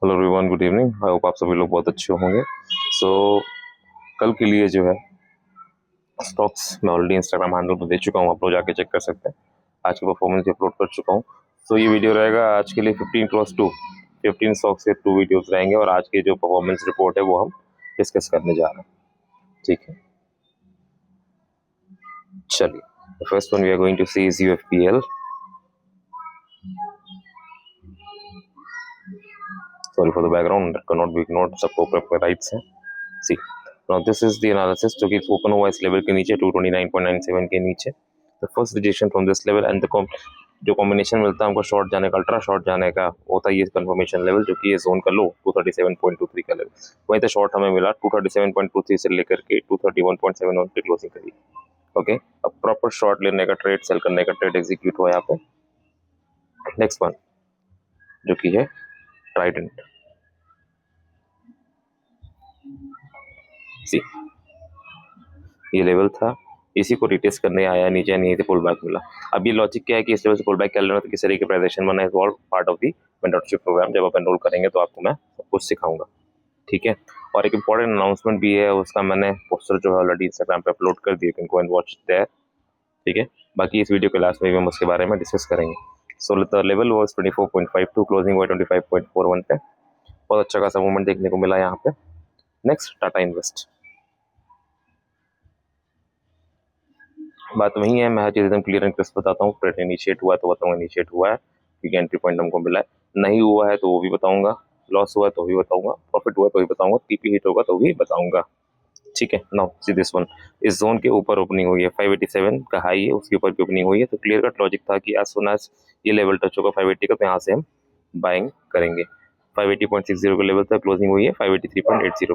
Hello everyone, good evening. I hope आप सभी लोग बहुत अच्छे होंगे। सो कल के लिए जो है स्टॉक्स मैं ऑलरेडी इंस्टाग्राम हैंडल पर दे चुका हूँ, आप लोग जाके चेक कर सकते हैं। आज की परफॉर्मेंस अपलोड कर चुका हूँ। सो ये वीडियो रहेगा आज के लिए 15 + 2, 15 स्टॉक्स के 2 वीडियोस रहेंगे और आज की जो परफॉर्मेंस रिपोर्ट है वो हम डिस्कस करने जा रहे हैं। ठीक है, चलिए। First one we are going to see is UFPL. Sorry for the background, can not be ignored, सबको अपने राइट्स हैं। सी, now this is the analysis जो कि ओपन हुआ इस लेवल के नीचे 229.97 के नीचे। The first rejection from this level and जो कॉम्बिनेशन मिलता है हमको शॉर्ट जाने का, अल्ट्रा शॉर्ट जाने का, होता है ये कंफर्मेशन लेवल जो कि ये जोन का लो 237.23 का लेवल। वहीं तो शॉर्ट हमें मिला 237.23 से लेकर के 231.71 पे क्लोजिंग करी। ओके, अब प्रॉपर शॉर्ट लेने का ट्रेड, सेल करने का ट्रेड एग्जीक्यूट हुआ यहाँ पे। नेक्स्ट वन जो कि है ट्राइडेंट। सी, ये लेवल था, इसी को रिटेस्ट करने आया, नीचे नहीं थे, पुल बैक मिला। अब ये लॉजिक क्या है कि इस लेवल से पुल बैक कर लेना तो किस तरीके प्राइजेशन बना है, all part of the mentorship program. जब आप एनरोल करेंगे तो आपको मैं सब कुछ सिखाऊंगा। ठीक है, और एक इंपॉर्टेंट अनाउंसमेंट भी है, उसका मैंने पोस्टर जो है ऑलरेडी इंस्टाग्राम पे अपलोड कर दिया, can go and watch there. ठीक है, बाकी इस वीडियो के लास्ट में भी हम उसके बारे में डिस्कस करेंगे। So the level was 24.52, closing हुआ 25.41 पे। बहुत अच्छा खासा मूवमेंट देखने को मिला यहाँ पे। Next Tata invest. बात वही है, मैं हर चीज़ एकदम क्लियर एंड क्रिस्प बताता हूँ। ट्रेड इनिशिएट हुआ है तो बताऊंगा इनिशिएट हुआ है, क्योंकि एंट्री पॉइंट हमको मिला है। नहीं हुआ है तो वो भी बताऊंगा, लॉस हुआ है तो भी बताऊंगा, प्रॉफिट हुआ है तो भी बताऊंगा, टीपी हिट होगा तो भी बताऊंगा। ठीक है, नाउ सी दिस वन। इस जोन के ऊपर ओपनिंग हुई है, 587 का हाई है, उसके ऊपर की ओपनिंग हुई है। तो क्लियर कट लॉजिक था कि एज सुन एज ये लेवल टच होगा 580 का तो यहाँ से हम बाइंग करेंगे। 580.60 का लेवल था, क्लोजिंग हुई है 583.80।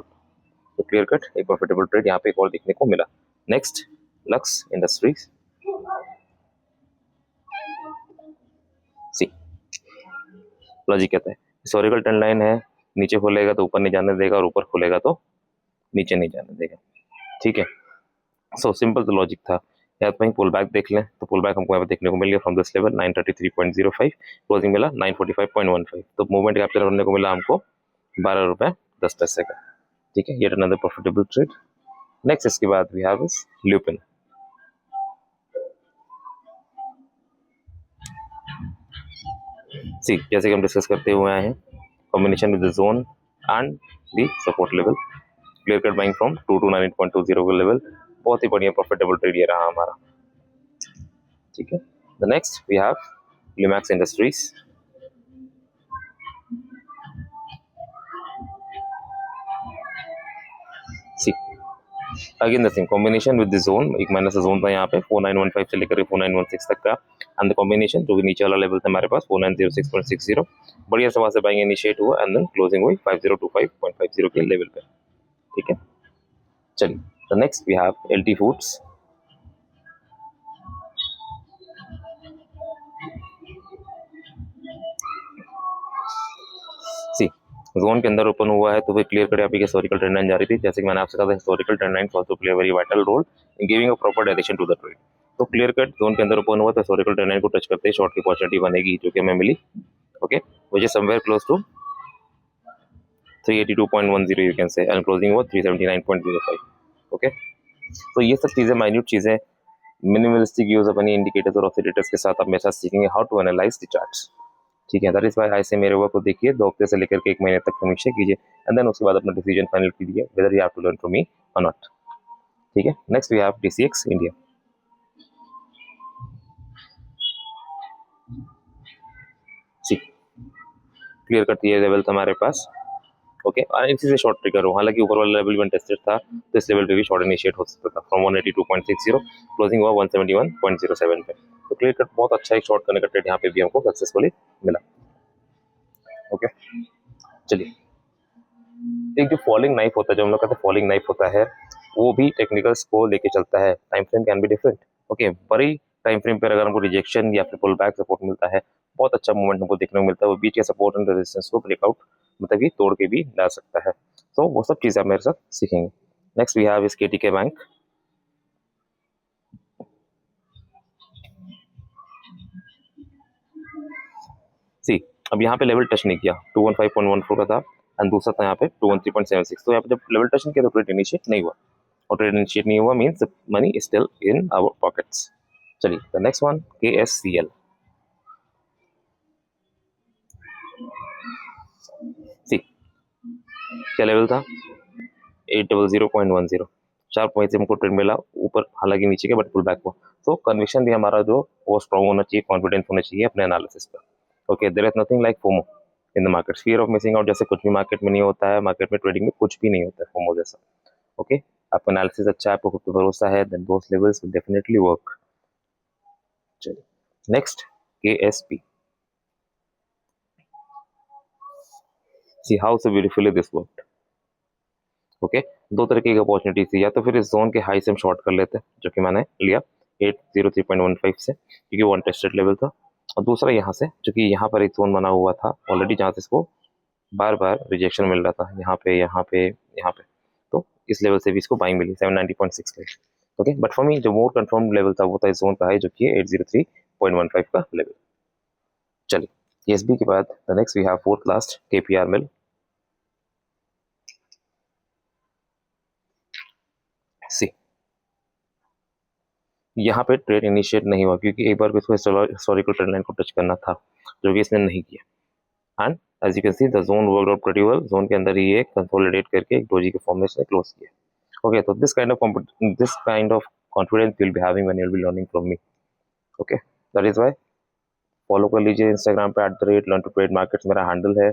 तो क्लियर कट एक प्रॉफिटेबल ट्रेड यहाँ पे एक और देखने को मिला। Next, Lux Industries. See, logic कहता है हिस्टोरिकल ट्रेंड लाइन है, नीचे खुलेगा तो ऊपर नहीं जाने देगा और ऊपर खुलेगा तो नीचे नहीं जाने देगा। ठीक है, सो सिंपल तो लॉजिक था। या तो वहीं पुल बैक देख लें, तो पुल बैक हमको यहाँ पे देखने को मिल गया फ्रॉम दिस लेवल 933.05, क्लोजिंग मिला 945.15। तो मूवमेंट कैप्चर होने को मिला हमको 12 रुपये 10 पैसे का। ठीक है, ये अनदर प्रॉफिटेबल ट्रेड। नेक्स्ट इसके बाद वी हैव इज ल्यूपिन। सी, जैसे कि हम डिस्कस करते हुए आए हैं, combination with the zone and the support level, clear cut buying from 229.20 का लेवल। बहुत ही बढ़िया प्रॉफिटेबल ट्रेड ये रहा हमारा। ठीक है, the next we have Limax Industries. See, again the same combination with the zone, एक माइनस जोन था यहाँ पे 4915 से लेकर 4916 तक का, एंड द कॉम्बिनेशन जो कि नीचे वाला लेवल था हमारे पास 4906.60। बढ़िया से वहां से बाइंग इनिशिएट हुआ एंड देन क्लोजिंग हुई 5025.50 के लेवल पे। ठीक है, चलिए। The next we have LT Foods. See, zone के अंदर ओपन हुआ है तो फिर क्लियर कट यहाँ पे हिस्टोरिकल ट्रेंड लाइन जा रही थी। जैसे कि मैंने आपसे कहा था, historical trend line also play very vital role in giving a proper direction to the trade. तो क्लियर कट जोन के अंदर ओपन हुआ तो हिस्टोरिकल ट्रेंड लाइन को टच करते ही शॉर्ट की अपॉर्चुनिटी बनेगी, जो कि हमें मिली। Okay, which is somewhere close to 382.10 you can say, and closing हुआ 379.05। ओके, तो ये सब चीजें, माइन्यूट चीजें, मिनिमलिस्टिक यूज अपनी इंडिकेटर्स और ऑसिलेटर्स के साथ आप मेरे साथ सीखेंगे how to analyse the charts. ठीक है, दैट इज वाई ऐसे मेरे वर्क को देखिए, 2 हफ्ते से लेकर के 1 महीने तक समीक्षा कीजिए एंड देन उसके बाद अपना डिसीजन फाइनल कीजिए whether you have to learn from me or not. ठीक है, next we have DCX India. See, clear करती है लेवल था हमारे पास। ओके, इसी से शॉर्ट ट्रिगर हो, हालांकि ऊपर वाला लेवल भी अनटेस्टेड था तो इस लेवल पे भी शॉर्ट इनिशिएट हो सकता था फ्रॉम 182.60, क्लोजिंग हुआ 171.07 पे। तो क्लियर कट बहुत अच्छा एक शॉर्ट करने का ट्रेड यहाँ पे भी हमको सक्सेसफुली मिला। ओके, चलिए। एक जो फॉलिंग नाइफ होता है, जो हम लोग कहते हैं फॉलिंग नाइफ होता है, वो भी टेक्निकल्स को लेके चलता है। Time frame can be different. Okay, बड़ी टाइम फ्रेम पर अगर हमको रिजेक्शन या फिर पुल बैक सपोर्ट मिलता है, बहुत अच्छा मूवमेंट हमको देखने को मिलता है, वो बीच के सपोर्ट एंड रेजिस्टेंस को ब्रेकआउट मतलब कि तोड़ के भी ला सकता है। तो वो सब चीज़ें आप मेरे साथ सीखेंगे। नेक्स्ट वी हैव इस केटीके बैंक। सी, अब यहाँ पे लेवल टच नहीं किया, 215.14 का था एंड दूसरा था यहाँ पे 213.76। तो यहाँ पे जब लेवल टच नहीं किया तो ट्रेड इनिशिएट नहीं हुआ, और ट्रेड इनिशिएट नहीं हुआ means money is still in our pockets. चलिए the next one KSCL। See क्या लेवल था 800.10, 4 पॉइंट से हमको ट्रेड मिला ऊपर, हालांकि नीचे के बट पुल बैक हुआ। तो कन्विक्शन भी हमारा जो वो स्ट्रॉन्ग होना चाहिए, कॉन्फिडेंस होना चाहिए अपने एनालिसिस पर। Okay, there is nothing like FOMO in the market, fear of missing out जैसे कुछ भी मार्केट में नहीं होता है, मार्केट में ट्रेडिंग में कुछ भी नहीं होता है फोमो जैसा। ओके, आपका एनालिसिस अच्छा है, आपको खुद पे भरोसा है, then those levels will definitely work. चलिए next KSP। See how so beautifully this worked. Okay, दो तरीके की अपॉर्चुनिटी थी, या तो फिर इस जोन के हाई से हम शॉर्ट कर लेते हैं, जो कि मैंने लिया 803.15 से, क्योंकि वो अनटेस्टेड लेवल था, और दूसरा यहाँ से, जो कि यहाँ पर एक जोन बना हुआ था ऑलरेडी, जहाँ से इसको बार बार रिजेक्शन मिल रहा था, यहाँ पे यहाँ पे यहाँ पे, तो इस लेवल से भी इसको बाइंग मिली 790.6। ओके, बट फॉर मी जो मोर कंफर्म लेवल था वो था इस जोन का हाई, जो कि 803.15 का लेवल। चलिए KSB के बाद the next we have fourth last KPR mill. See यहाँ पे ट्रेड इनिशिएट नहीं हुआ, क्योंकि एक बार भी इसको हिस्टोरिकल ट्रेंड लाइन को टच करना था, जो कि इसने नहीं किया। And as you can see the zone worked out pretty well, zone के अंदर ही ये कंसोलिडेट करके एक डोजी के फॉर्म में इसने क्लोज किया। ओके, तो this kind of confidence you will be having when you will be learning from me. Okay, that is why follow कर लीजिए इंस्टाग्राम पे @learn2trade markets मेरा हैंडल है,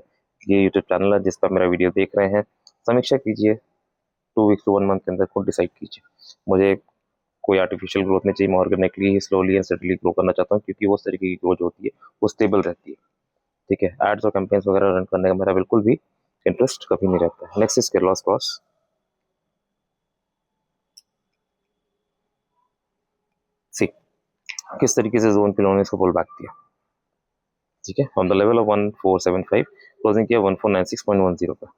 ये यूट्यूब चैनल है जिस पर मेरा वीडियो देख रहे हैं। समीक्षा कीजिए, 2 वीक्स टू 1 मंथ के अंदर खुद डिसाइड कीजिए। मुझे कोई आर्टिफिशियल ग्रोथ नहीं चाहिए, मैं organically slowly and steadily grow करना चाहता हूँ, क्योंकि वो उस तरीके की ग्रोथ होती है वो स्टेबल रहती है। ठीक है, एड्स और कैंपेन्स वगैरह रन करने का मेरा बिल्कुल भी इंटरेस्ट कभी नहीं रहता है। नेक्स्ट इज केरलास क्रॉस। सी किस तरीके से जोन पे लोन इसको पुल बैक किया। ठीक है, on the level of 1475 closing किया 1496.10 का,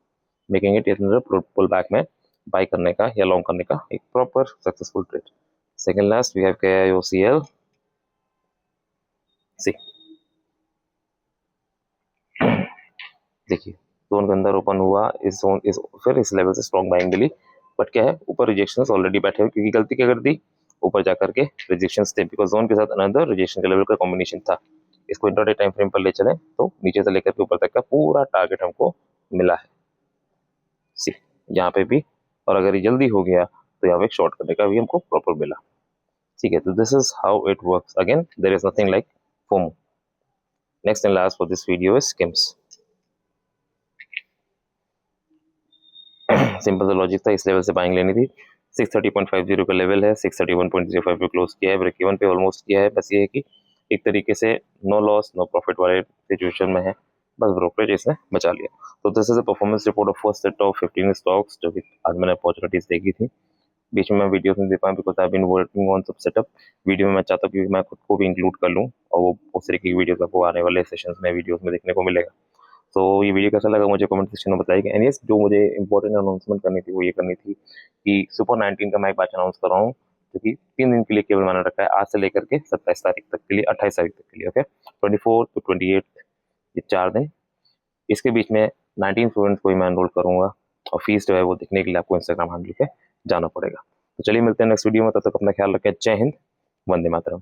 मेकिंग इट पुल बैक में बाय करने का या लॉन्ग करने का एक proper successful trade. Second last we have KIOCL। See देखिए जोन के अंदर ओपन हुआ, इस जोन इस फिर इस लेवल से स्ट्रॉन्ग बाइंग मिली, बट क्या है ऊपर रिजेक्शंस ऑलरेडी बैठे हुए, क्योंकि गलती क्या कर दी, ऊपर जाकर के रिजेक्शंस थे, बिकॉज जोन के साथ अनदर रिजेक्शन के लेवल का कॉम्बिनेशन था। इसको इंट्राडे टाइम फ्रेम पर ले चले तो नीचे से लेकर के ऊपर तक का पूरा टारगेट हमको मिला है। सी यहाँ पे भी, और अगर ये जल्दी हो गया तो यहाँ पे शॉर्ट करने का भी हमको प्रॉपर मिला। ठीक है, तो this is how it works. Again there is nothing like FOMO. Next and last for this video is schemes. Simple सा लॉजिक था, इस लेवल से बाइंग लेनी थी। 630.50 का लेवल है, 631.05 पे क्लोज किया है, ब्रेक इवन पे ऑलमोस्ट किया है। बस ये है कि एक तरीके से नो लॉस नो प्रॉफिट वाले सिचुएशन में है, बस ब्रोकरेज इसने बचा लिया। तो this is a performance report of first set of 15 stocks, जो कि आज मैंने अपॉर्चुनिटीज देखी थी। बीच में मैं वीडियोस नहीं दे पाया because I been working on सब सेटअप। वीडियो में मैं चाहता हूँ कि मैं खुद को भी इंक्लूड कर लूँ, और वो उस तरीके की वीडियोस आपको आने वाले सेशंस में वीडियोस में देखने को मिलेगा। तो ये वीडियो कैसा लगा मुझे कमेंट सेक्शन में बताइएगा। एंड यस, जो मुझे इंपॉर्टेंट अनाउंसमेंट करनी थी वो ये करनी थी कि सुपर 19 का मैं एक बैच अनाउंस कर रहा हूँ, जो कि 3 दिन के लिए केवल मैंने रखा है, आज से लेकर के 27 तारीख तक के लिए, 28 तारीख तक के लिए। ओके, 24 to 28 ये 4 दिन, इसके बीच में 19 स्टूडेंट्स को ही मैं एनरोल करूंगा, और फीस जो है वो देखने के लिए आपको इंस्टाग्राम हैंडल पे जाना पड़ेगा। तो चलिए मिलते हैं नेक्स्ट वीडियो में, तब तक अपना ख्याल रखें। जय हिंद, वंदे मातरम।